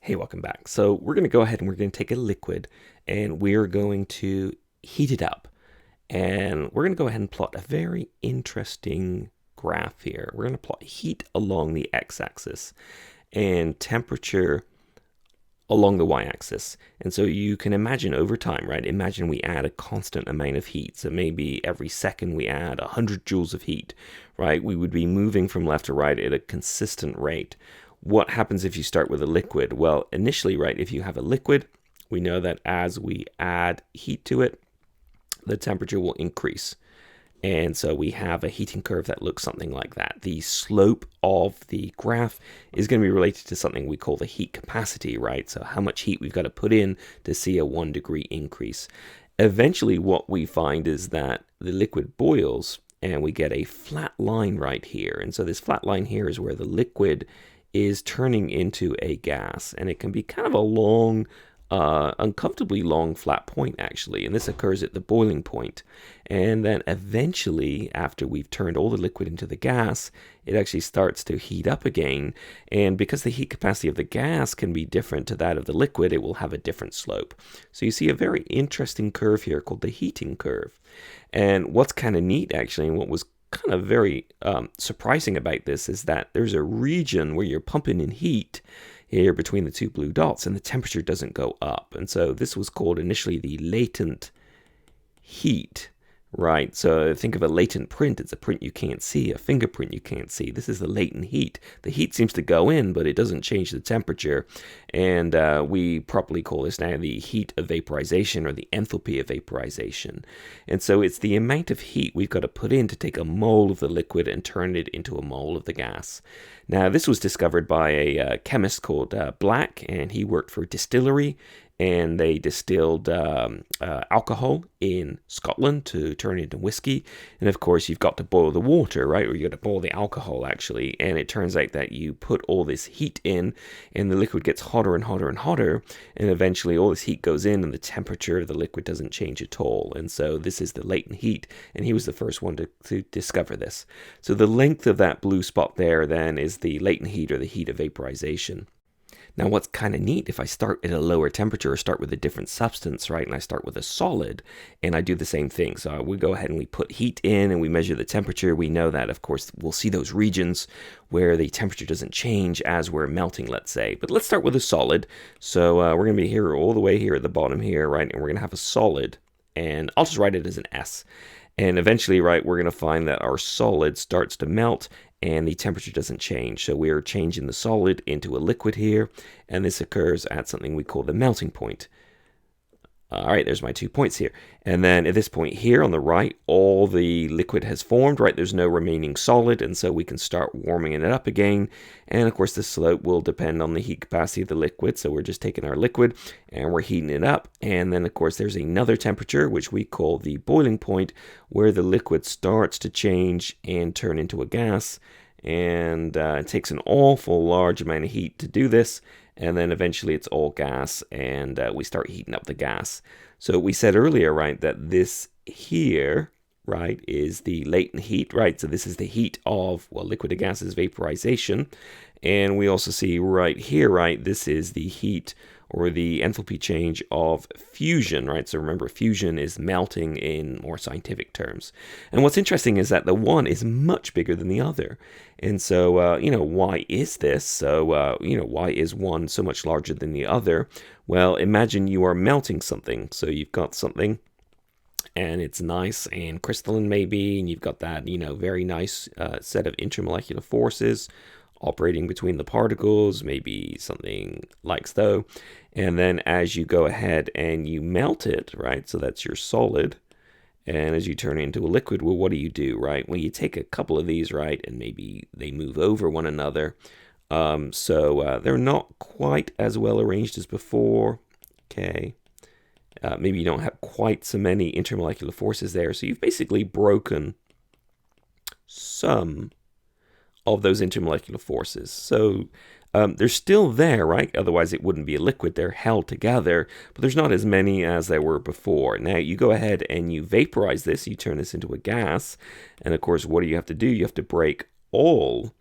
Hey, welcome back. So we're going to go ahead and we're going to take a liquid and we're going to heat it up. And we're going to go ahead and plot a very interesting graph here. We're going to plot heat along the x-axis and temperature along the y-axis. And so you can imagine over time, right? Imagine we add a constant amount of heat. So maybe every second we add 100 joules of heat, right? We would be moving from left to right at a consistent rate. What happens if you start with a liquid? Well, initially, right, if you have a liquid, we know that as we add heat to it, the temperature will increase. And so we have a heating curve that looks something like that. The slope of the graph is going to be related to something we call the heat capacity, right? So how much heat we've got to put in to see a 1 degree increase. Eventually, what we find is that the liquid boils and we get a flat line right here. And so this flat line here is where the liquid is turning into a gas. And it can be kind of a long, uncomfortably long flat point actually, and this occurs at the boiling point. And then eventually, after we've turned all the liquid into the gas, it actually starts to heat up again. And because the heat capacity of the gas can be different to that of the liquid, it will have a different slope. So you see a very interesting curve here called the heating curve. And what's kind of neat actually, and what was kind of very surprising about this is that there's a region where you're pumping in heat here between the two blue dots and the temperature doesn't go up. And so this was called initially the latent heat, right? So think of a latent print. It's a print you can't see, a fingerprint you can't see. This is the latent heat. The heat seems to go in, but it doesn't change the temperature. And we properly call this now the heat of vaporization, or the enthalpy of vaporization. And so it's the amount of heat we've got to put in to take a mole of the liquid and turn it into a mole of the gas. Now, this was discovered by a chemist called Black, and he worked for a distillery, and they distilled alcohol in Scotland to turn it into whiskey. And of course, you've got to boil the water, right? Or you got to boil the alcohol, actually. And it turns out that you put all this heat in, and the liquid gets hotter and hotter and hotter. And eventually, all this heat goes in, and the temperature of the liquid doesn't change at all. And so this is the latent heat, and he was the first one to discover this. So the length of that blue spot there, then, is the latent heat, or the heat of vaporization. Now, what's kind of neat, if I start at a lower temperature or start with a different substance, right, and I start with a solid, and I do the same thing. So we go ahead and we put heat in and we measure the temperature. We know that, of course, we'll see those regions where the temperature doesn't change as we're melting, let's say. But let's start with a solid. So we're going to be here all the way here at the bottom here, right, and we're going to have a solid, and I'll just write it as an S. And eventually, right, we're going to find that our solid starts to melt and the temperature doesn't change. So we're changing the solid into a liquid here, and this occurs at something we call the melting point. All right, there's my 2 points here. And then at this point here on the right, all the liquid has formed, right? There's no remaining solid, and so we can start warming it up again. And of course, the slope will depend on the heat capacity of the liquid. So we're just taking our liquid and we're heating it up. And then, of course, there's another temperature, which we call the boiling point, where the liquid starts to change and turn into a gas. And it takes an awful large amount of heat to do this. And then eventually it's all gas, and we start heating up the gas. So we said earlier, right, that this here, right, is the latent heat, right? So this is the heat of, well, liquid to gases vaporization. And we also see right here, right, this is the heat or the enthalpy change of fusion, right? So remember, fusion is melting in more scientific terms. And what's interesting is that the one is much bigger than the other. And so, why is this? So, why is one so much larger than the other? Well, imagine you are melting something. So you've got something, and it's nice and crystalline maybe, and you've got that, very nice set of intermolecular forces operating between the particles, maybe something like so. And then as you go ahead and you melt it, right, so that's your solid, and as you turn it into a liquid, well, what do, right? Well, you take a couple of these, right, and maybe they move over one another. So they're not quite as well arranged as before, okay? Maybe you don't have quite so many intermolecular forces there, so you've basically broken some of those intermolecular forces. So they're still there, right? Otherwise it wouldn't be a liquid. They're held together, but there's not as many as there were before. Now you go ahead and you vaporize this, you turn this into a gas, and of course what do you have to do? You have to break all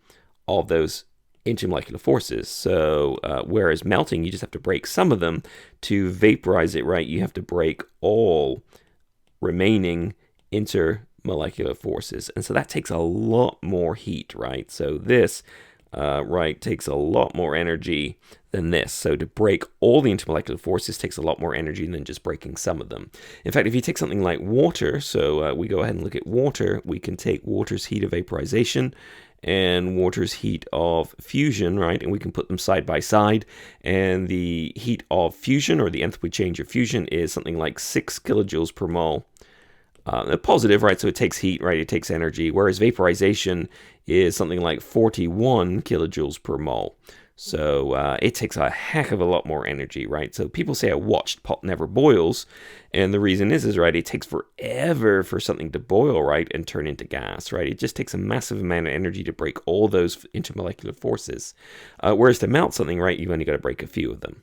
of those intermolecular forces. So whereas melting, you just have to break some of them. To vaporize it, right, you have to break all remaining intermolecular forces. And so that takes a lot more heat, right? So this, right, takes a lot more energy than this. So to break all the intermolecular forces takes a lot more energy than just breaking some of them. In fact, if you take something like water, so we go ahead and look at water, we can take water's heat of vaporization and water's heat of fusion, right? And we can put them side by side. And the heat of fusion, or the enthalpy change of fusion, is something like 6 kilojoules per mole. Positive, right? So it takes heat, right? It takes energy. Whereas vaporization is something like 41 kilojoules per mole. So it takes a heck of a lot more energy, right? So people say a watched pot never boils. And the reason is, right, it takes forever for something to boil, right, and turn into gas, right? It just takes a massive amount of energy to break all those intermolecular forces. Whereas to melt something, right, you've only got to break a few of them.